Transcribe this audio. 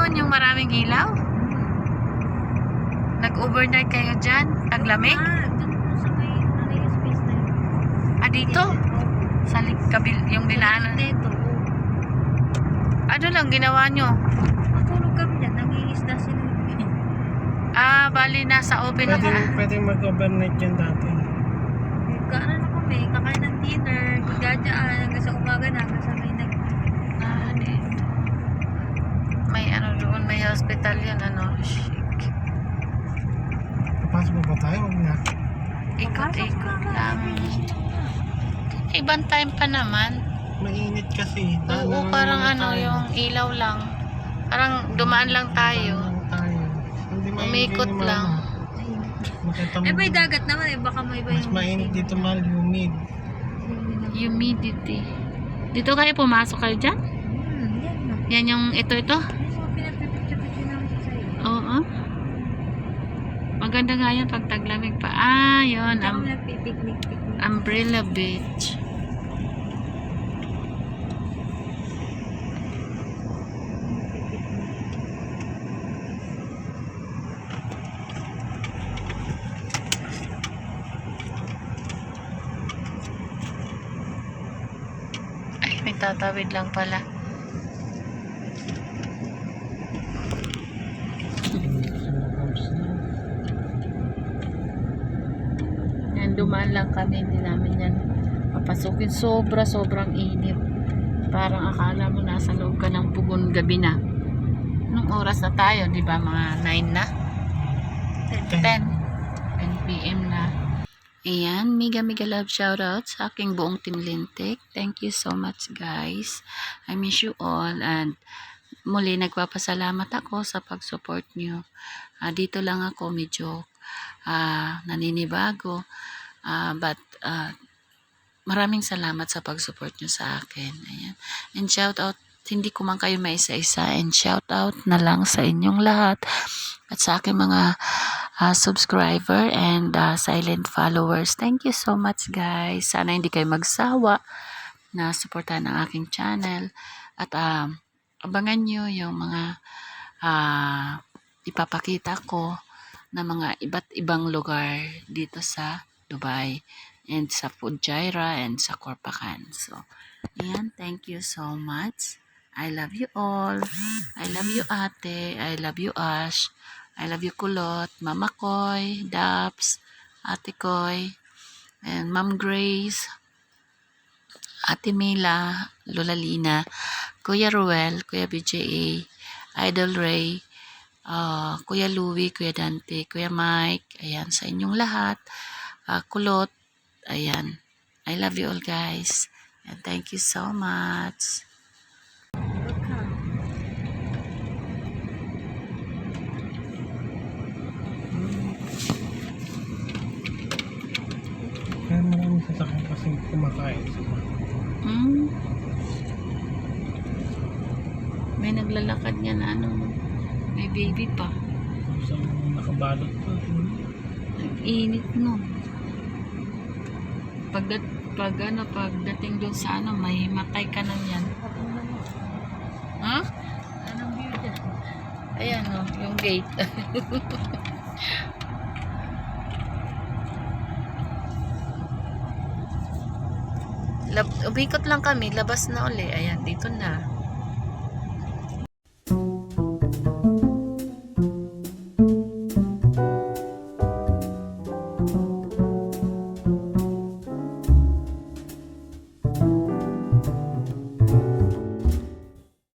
yun, yung maraming ilaw? Nag-overnight kayo dyan? Taglamig? Doon sa may space na yun. Dito? Sa yung dinaanan? Dito. Ano lang ginawa nyo? Matulog kami dyan. Nangingisda sila. Bali nasa open lang. Pwede mag-overnight dyan dati. Kaano na kami, kakain ng dinner, higadaan, hanggang sa umaga na, hanggang sa may Dito. May ano doon, may hospital yun, ano, chic. Papasok ba tayo? Huwag na. Ikot-ikot lang. Ibang time pa naman. Mainit kasi. Oo, parang ano, yung ilaw lang. Parang dumaan lang tayo. Umikot lang. may dagat naman eh, baka may iba Mas mainit dito, mahal, humid. Humidity. Dito kayo, pumasok kayo dyan? Yan na. Yan yung ito. Yung mga pinagpipicture-picture namin sa sa'yo. Oo. Maganda nga yan pag taglamig pa. Yun. Ako nagpipiknik. Umbrella Beach. May tatawid lang pala. Yan, dumaan lang kami. Hindi namin yan papasukin. Sobrang init. Parang akala mo nasa loob ka ng pugon gabi na. Anong oras na tayo? Diba mga 9 na? 10 PM na. Ayan, mega love shoutout sa aking buong Team Lintik. Thank you so much guys. I miss you all and muli nagpapasalamat ako sa pag-support nyo. Dito lang ako medyo naninibago but maraming salamat sa pag-support nyo sa akin. Ayan. And shoutout, hindi ko man kayo maisa-isa and shoutout na lang sa inyong lahat at sa aking mga subscriber and silent followers. Thank you so much guys. Sana hindi kayo magsawa na suportahan ang aking channel at abangan nyo yung mga ipapakita ko na mga iba't ibang lugar dito sa Dubai and sa Fujairah and sa Corpacan. So, ayan, thank you so much. I love you all. I love you ate. I love you Ash. I love you Kulot, Mama Koy, Daps, Ate Koy, and Ma'am Grace, Ate Mila, Lola Lina, Kuya Ruel, Kuya BJA, Idol Ray, Kuya Louie, Kuya Dante, Kuya Mike, ayan, sa inyong lahat, Kulot, ayan. I love you all guys, and thank you so much. Kaya maraming sasakyan kasi kumakain sila. May naglalakad niya na ano, may baby pa. So, nakabalot pa. Nag-init no. Pagdating doon sa ano, may matay ka na yan. Ha? Anong view dyan? Ayan o, yung gate. Umikot lang kami, labas na uli. Ayan, dito na.